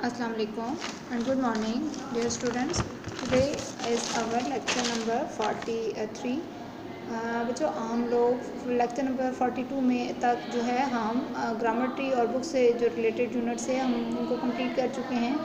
Assalamu alaikum and good morning dear students. Today is our lecture number 43. बच्चों हम लोग lecture number 42 में तक जो है हम ग्रामर ट्री और बुक से जो रिलेटेड यूनिट्स है हम उनको कंप्लीट कर चुके हैं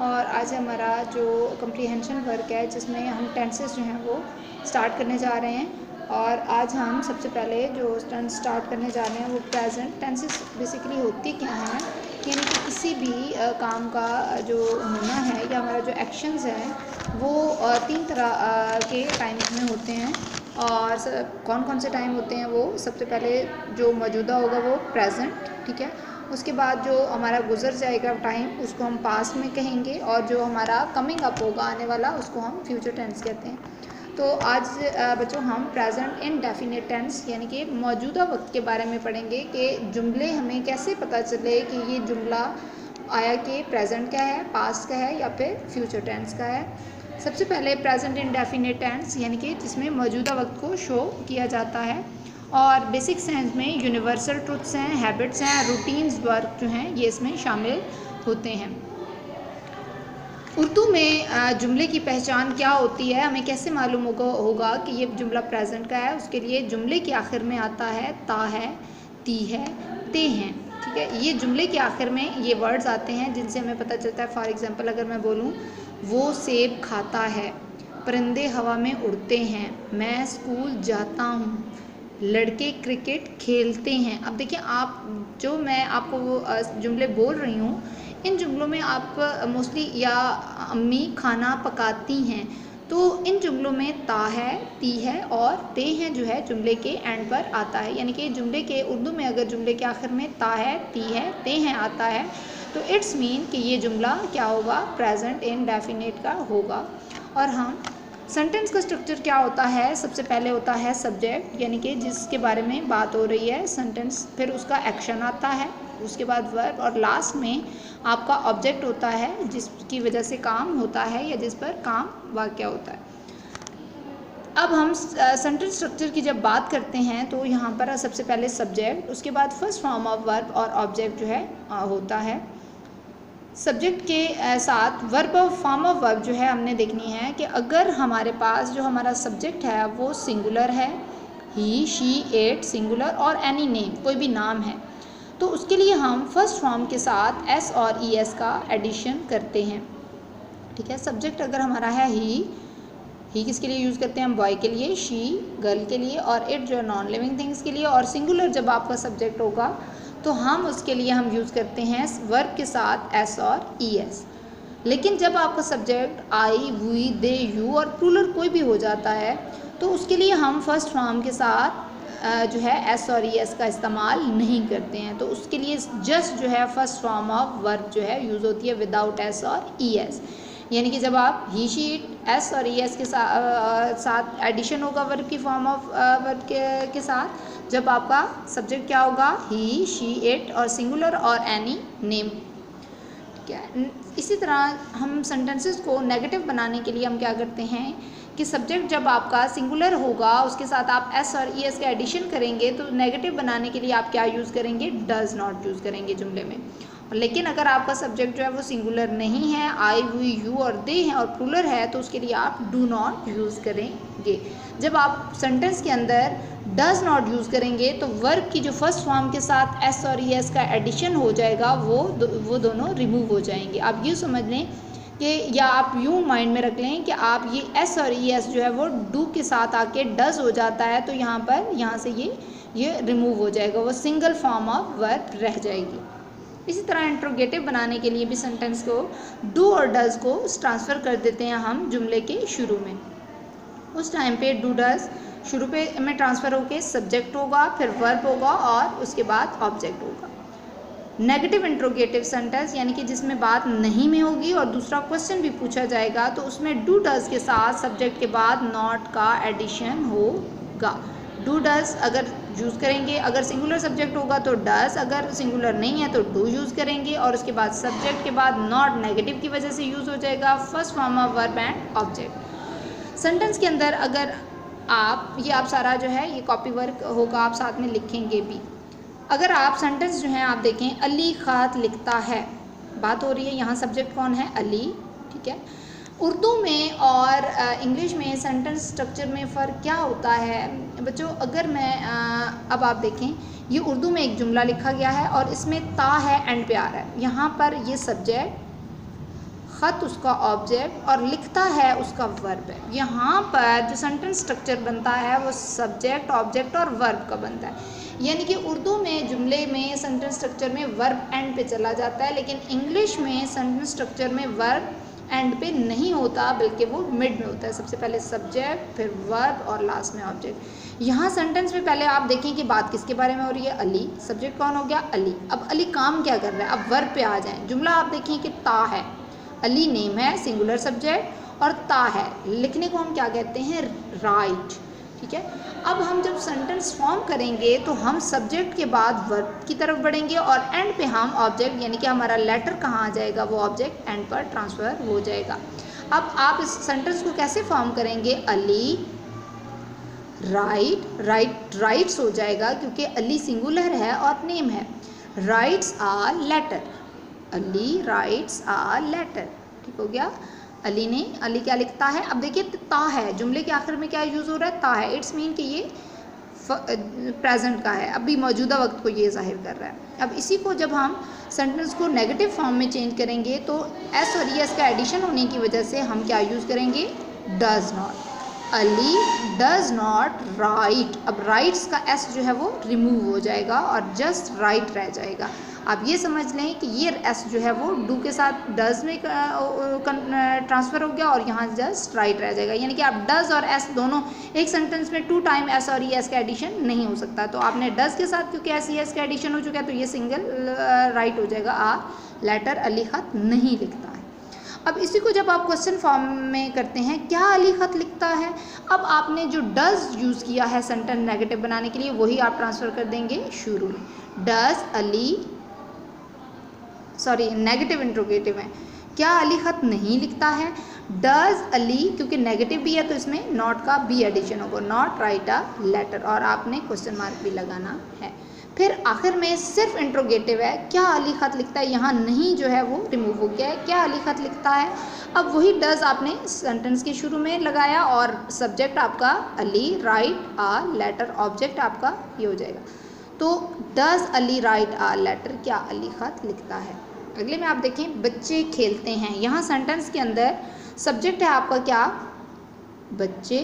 और आज हमारा जो कम्प्रीहेंशन वर्क है जिसमें हम टेंसेस जो हैं वो स्टार्ट करने जा रहे हैं। और आज हम सबसे पहले जो स्टार्ट करने जा रहे हैं वो प्रेजेंट टेंसेस बेसिकली होती क्या हैं, यानी कि किसी भी काम का जो होना है या हमारा जो एक्शंस है वो तीन तरह के टाइम्स में होते हैं। और कौन कौन से टाइम होते हैं वो सबसे पहले जो मौजूदा होगा वो प्रेजेंट, ठीक है। उसके बाद जो हमारा गुजर जाएगा टाइम उसको हम पास्ट में कहेंगे और जो हमारा कमिंग अप होगा आने वाला उसको हम फ्यूचर टेंस कहते हैं। तो आज बच्चों हम प्रेजेंट इंडेफिनिट टेंस यानी कि मौजूदा वक्त के बारे में पढ़ेंगे कि जुमले हमें कैसे पता चले कि ये जुमला आया कि प्रेजेंट का है, पास्ट का है या फिर फ्यूचर टेंस का है। सबसे पहले प्रेजेंट इंडेफिनिट टेंस यानी कि जिसमें मौजूदा वक्त को शो किया जाता है और बेसिक सेंस में यूनिवर्सल ट्रुथ्स हैं, हैबिट्स हैं, रूटीन्स वर्क जो हैं ये इसमें शामिल होते हैं। उर्दू में जुमले की पहचान क्या होती है, हमें कैसे मालूम होगा कि ये जुमला प्रेजेंट का है। उसके लिए जुमले के आखिर में आता है ता है, ती है, ते हैं, ठीक है। ये जुमले के आखिर में ये वर्ड्स आते हैं जिनसे हमें पता चलता है। फॉर एग्जांपल अगर मैं बोलूँ वो सेब खाता है, परिंदे हवा में उड़ते हैं, मैं स्कूल जाता हूँ, लड़के क्रिकेट खेलते हैं। अब देखिए आप जो मैं आपको वो जुमले बोल रही हूँ इन जुमलों में आप मोस्टली या अम्मी खाना पकाती हैं, तो इन जुमलों में ता है, ती है और ते हैं जो है जुमले के एंड पर आता है। यानी कि जुमले के उर्दू में अगर जुमले के आखिर में ता है, ती है, ते हैं आता है तो इट्स मीन कि ये जुमला क्या होगा, प्रेजेंट इंडेफिनिट का होगा। और हम सेंटेंस का स्ट्रक्चर क्या होता है, सबसे पहले होता है सब्जेक्ट यानी कि जिसके बारे में बात हो रही है सेंटेंस, फिर उसका एक्शन आता है, उसके बाद वर्ब और लास्ट में आपका ऑब्जेक्ट होता है जिसकी वजह से काम होता है या जिस पर काम वाक़या होता है। अब हम सेंटेंस स्ट्रक्चर की जब बात करते हैं तो यहाँ पर सबसे पहले सब्जेक्ट, उसके बाद फर्स्ट फॉर्म ऑफ वर्ब और ऑब्जेक्ट जो है होता है। सब्जेक्ट के साथ वर्ब और फॉर्म ऑफ वर्ब जो है हमने देखनी है कि अगर हमारे पास जो हमारा सब्जेक्ट है वो सिंगुलर है, ही, शी, इट सिंगुलर और एनी नेम कोई भी नाम है, तो उसके लिए हम फर्स्ट फॉर्म के साथ एस और ई एस का एडिशन करते हैं, ठीक है। सब्जेक्ट अगर हमारा है ही किसके लिए यूज़ करते हैं हम, बॉय के लिए, शी गर्ल के लिए और इट जो नॉन लिविंग थिंग्स के लिए। और सिंगुलर जब आपका सब्जेक्ट होगा तो हम उसके लिए हम यूज़ करते हैं वर्ब के साथ एस और ई एस। लेकिन जब आपका subject I, we, they, you और प्लूरल कोई भी हो जाता है तो उसके लिए हम फर्स्ट फॉर्म के साथ जो है एस और ई एस का इस्तेमाल नहीं करते हैं। तो उसके लिए जस्ट जो है फर्स्ट फॉर्म ऑफ वर्ब जो है यूज़ होती है विदाउट एस और ई एस। यानी कि जब आप ही, शी, इट एस और ई एस के साथ एडिशन होगा वर्ब की फॉर्म ऑफ वर्ब के साथ, जब आपका सब्जेक्ट क्या होगा ही, शी, इट और सिंगुलर और एनी नेम, ठीक है। इसी तरह हम सेंटेंसेस को नेगेटिव बनाने के लिए हम क्या करते हैं कि सब्जेक्ट जब आपका सिंगुलर होगा उसके साथ आप एस और ई एस का एडिशन करेंगे तो नेगेटिव बनाने के लिए आप क्या यूज़ करेंगे, डज नॉट यूज़ करेंगे जुमले में। लेकिन अगर आपका सब्जेक्ट जो है वो सिंगुलर नहीं है, आई, वी, यू और दे हैं और प्लूरल है तो उसके लिए आप डू नॉट यूज़ करेंगे। जब आप सेंटेंस के अंदर डज नॉट यूज़ करेंगे तो वर्ब की जो फर्स्ट फॉर्म के साथ एस और ई एस का एडिशन हो जाएगा वो दोनों रिमूव हो जाएंगे। आप यूँ समझ लें कि या आप यूँ माइंड में रख लें कि आप ये एस और ई एस जो है वो डू के साथ आके डज हो जाता है तो यहाँ से ये रिमूव हो जाएगा, वो सिंगल फॉर्म ऑफ वर्ब रह जाएगी। इसी तरह इंट्रोगेटिव बनाने के लिए भी सेंटेंस को डू और डज को ट्रांसफ़र कर देते हैं हम जुमले के शुरू में। उस टाइम पे डू डज शुरू पे में ट्रांसफ़र होके सब्जेक्ट होगा, फिर वर्ब होगा और उसके बाद ऑब्जेक्ट होगा। नेगेटिव इंट्रोगेटिव सेंटेंस यानी कि जिसमें बात नहीं में होगी और दूसरा क्वेश्चन भी पूछा जाएगा तो उसमें डू डज के साथ सब्जेक्ट के बाद नॉट का एडिशन होगा। डू डज अगर यूज़ करेंगे, अगर सिंगुलर सब्जेक्ट होगा तो डज, अगर सिंगुलर नहीं है तो डू यूज़ करेंगे और उसके बाद सब्जेक्ट के बाद नॉट नेगेटिव की वजह से यूज़ हो जाएगा first form of verb and object. Sentence के अंदर अगर आप सारा जो है ये कॉपी वर्क होगा, आप साथ में लिखेंगे भी। अगर आप सेंटेंस जो है आप देखें, अली ख़त लिखता है, बात हो रही है यहाँ सब्जेक्ट कौन है, अली, ठीक है। उर्दू में और इंग्लिश में सेंटेंस स्ट्रक्चर में फ़र्क क्या होता है बच्चों? अगर मैं अब आप देखें, ये उर्दू में एक जुमला लिखा गया है और इसमें ता है, एंड पे आ रहा है। यहाँ पर ये सब्जेक्ट, ख़त उसका ऑब्जेक्ट और लिखता है उसका वर्ब है। यहाँ पर जो सेंटेंस स्ट्रक्चर बनता है वो सब्जेक्ट, ऑब्जेक्ट और वर्ब का बनता है। यानी कि उर्दू में जुमले में सेंटेंस स्ट्रक्चर में वर्ब एंड पे चला जाता है, लेकिन इंग्लिश में सेंटेंस स्ट्रक्चर में वर्ब एंड पे नहीं होता, बल्कि वो मिड में होता है। सबसे पहले सब्जेक्ट, फिर वर्ब और लास्ट में ऑब्जेक्ट। यहाँ सेंटेंस में पहले आप देखें कि बात किसके बारे में हो रही है, अली। सब्जेक्ट कौन हो गया, अली। अब अली काम क्या कर रहा है, अब वर्ब पे आ जाए। जुमला आप देखिए कि ता है, अली नेम है, सिंगुलर सब्जेक्ट, और ता है, लिखने को हम क्या कहते हैं, राइट, ठीक है। अब हम जब सेंटेंस फॉर्म करेंगे तो हम सब्जेक्ट के बाद वर्ब की तरफ बढ़ेंगे और एंड पे हम ऑब्जेक्ट, यानी कि हमारा लेटर कहाँ आ जाएगा, वो ऑब्जेक्ट एंड पर ट्रांसफ़र हो जाएगा। अब आप इस सेंटेंस को कैसे फॉर्म करेंगे, अली राइट्स हो जाएगा, क्योंकि अली सिंगुलर है और नेम है। Writes a letter, Ali writes a letter, ठीक हो गया। अली ने, अली क्या लिखता है। अब देखिए ता है, जुमले के आखिर में क्या यूज़ हो रहा है, ता है। इट्स मीन कि ये प्रेजेंट का है, अभी मौजूदा वक्त को ये जाहिर कर रहा है। अब इसी को जब हम सेंटेंस को नेगेटिव फॉर्म में चेंज करेंगे तो एस और एस का एडिशन होने की वजह से हम क्या यूज़ करेंगे, does not. Ali does not right. अब राइट्स का एस जो है वो रिमूव हो जाएगा और जस्ट राइट रह जाएगा। आप ये समझ लें कि ये एस जो है वो डू के साथ डज में ट्रांसफ़र हो गया और यहाँ जस्ट राइट रह जाएगा। यानी कि आप डज और एस दोनों एक सेंटेंस में 2 टाइम एस और एस का एडिशन नहीं हो सकता। तो आपने डज के साथ क्योंकि एस एस का एडिशन हो चुका है तो ये सिंगल राइट हो जाएगा, आ लेटर अली ख़त नहीं लिखता है। अब इसी को जब आप क्वेश्चन फॉर्म में करते हैं, क्या अली ख़त लिखता है, अब आपने जो डज यूज़ किया है सेंटेंस नेगेटिव बनाने के लिए वही आप ट्रांसफ़र कर देंगे शुरू में। Does Ali, sorry negative interrogative है, क्या अली ख़त नहीं लिखता है। डज अली, क्योंकि नेगेटिव भी है तो इसमें नॉट का बी एडिशन होगा, नॉट राइट अ लेटर, और आपने क्वेश्चन मार्क भी लगाना है। फिर आखिर में सिर्फ इंट्रोगेटिव है, क्या अली ख़त लिखता है, यहाँ नहीं जो है वो रिमूव हो गया है, क्या अली ख़त लिखता है। अब वही डज आपने सेंटेंस के शुरू में लगाया और सब्जेक्ट आपका Ali write a letter, object आपका ये हो जाएगा। तो does Ali write a letter, क्या अली ख़त लिखता है। अगले में आप देखें, बच्चे खेलते हैं। यहाँ सेंटेंस के अंदर सब्जेक्ट है आपका क्या, बच्चे,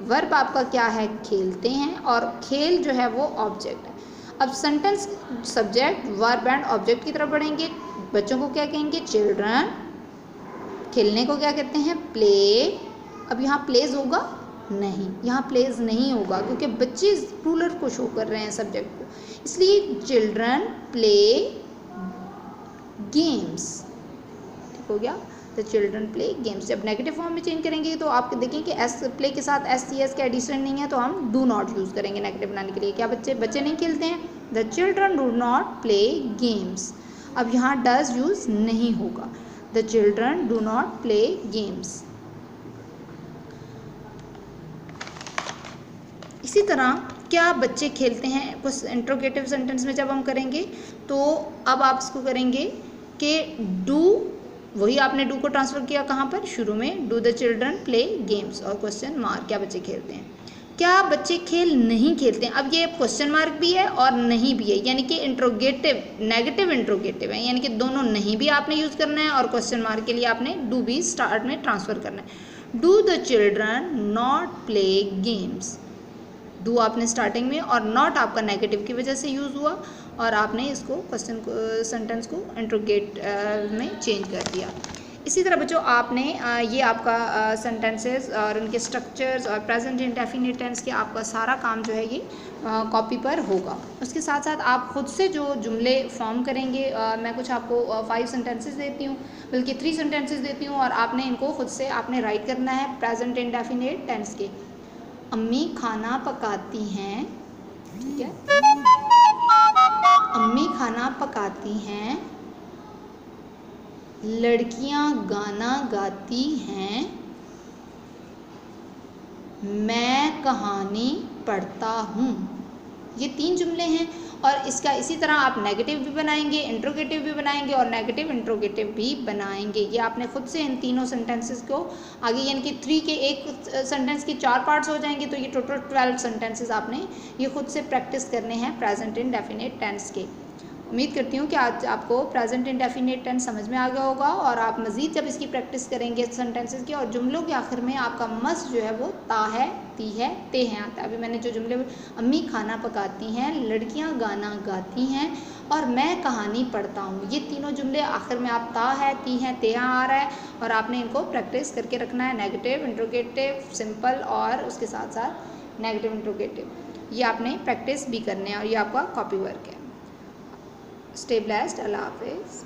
वर्ब आपका क्या है, खेलते हैं, और खेल जो है वो ऑब्जेक्ट है। अब sentence subject, verb and object की तरफ बढ़ेंगे। बच्चों को क्या कहेंगे, चिल्ड्रन। खेलने को क्या कहते हैं, प्ले। अब यहाँ प्लेज होगा नहीं, यहाँ प्लेज नहीं होगा क्योंकि बच्चे प्लूरल को शो कर रहे हैं सब्जेक्ट को, इसलिए चिल्ड्रन प्ले गेम्स, ठीक हो गया। तो चिल्ड्रन प्ले गेम्स। जब नेगेटिव फॉर्म में चेंज करेंगे तो आप देखें कि एस प्ले के साथ एस सी एस का एडिशन नहीं है तो हम डू नॉट यूज़ करेंगे नेगेटिव बनाने के लिए। क्या बच्चे नहीं खेलते हैं, the children do not play games. अब यहाँ डज यूज़ नहीं होगा, the children do not play games. इसी तरह क्या बच्चे खेलते हैं, कुछ इंट्रोगेटिव सेंटेंस में जब हम करेंगे तो अब आप इसको करेंगे कि डू, वही आपने डू को ट्रांसफ़र किया कहाँ पर, शुरू में, do the children play games और क्वेश्चन मार्क, क्या बच्चे खेलते हैं। क्या बच्चे खेल नहीं खेलते हैं, अब ये क्वेश्चन मार्क भी है और नहीं भी है, यानी कि इंट्रोगेटिव नेगेटिव इंट्रोगेटिव है, यानी कि दोनों नहीं भी आपने यूज़ करना है और क्वेश्चन मार्क के लिए आपने डू भी स्टार्ट में ट्रांसफ़र करना है। Do the children not play games, do आपने स्टार्टिंग में और नॉट आपका नेगेटिव की वजह से यूज़ हुआ और आपने इसको क्वेश्चन को सेंटेंस को इंट्रोगेट में चेंज कर दिया। इसी तरह बच्चों आपने ये आपका सेंटेंसेस और उनके स्ट्रक्चर्स और प्रेजेंट इंडेफिनिट टेंस के आपका सारा काम जो है ये कॉपी पर होगा। उसके साथ साथ आप खुद से जो जुमले फॉर्म करेंगे, मैं कुछ आपको 5 सेंटेंसेस देती हूँ, बल्कि 3 सेंटेंसेस देती हूँ और आपने इनको खुद से आपने राइट करना है प्रेजेंट इंडेफिनिट टेंस के। अम्मी खाना पकाती हैं, ठीक है, अम्मी खाना पकाती हैं, लड़कियां गाना गाती हैं, मैं कहानी पढ़ता हूँ। ये 3 जुमले हैं और इसका इसी तरह आप नेगेटिव भी बनाएंगे, इंट्रोगेटिव भी बनाएंगे और नेगेटिव इंट्रोगेटिव भी बनाएंगे। ये आपने खुद से इन तीनों सेंटेंसेस को आगे, यानी कि 3 के एक सेंटेंस की 4 पार्ट्स हो जाएंगे, तो ये टोटल 12 सेंटेंसेस आपने ये खुद से प्रैक्टिस करने हैं प्रेजेंट इंडेफिनिट टेंस के। उम्मीद करती हूँ कि आज आपको प्रेजेंट इंडेफिनिट टेंस समझ में आ गया होगा और आप मज़ीद जब इसकी प्रैक्टिस करेंगे सेंटेंसेस की, और जुमलों के आखिर में आपका मस्ट जो है वो ता है, ती है, ते हैं आता है। अभी मैंने जो जुमले, अम्मी खाना पकाती हैं, लड़कियाँ गाना गाती हैं और मैं कहानी पढ़ता हूँ, ये तीनों जुमले आखिर में आप ता है, ती है, ते आ रहा है और आपने इनको प्रैक्टिस करके रखना है। नेगेटिव, इंट्रोगेटिव, सिंपल और उसके साथ साथ नेगेटिव इंट्रोगेटिव, ये आपने प्रैक्टिस भी करने हैं और ये आपका कॉपी वर्क है। Stay blessed. Allah Hafiz.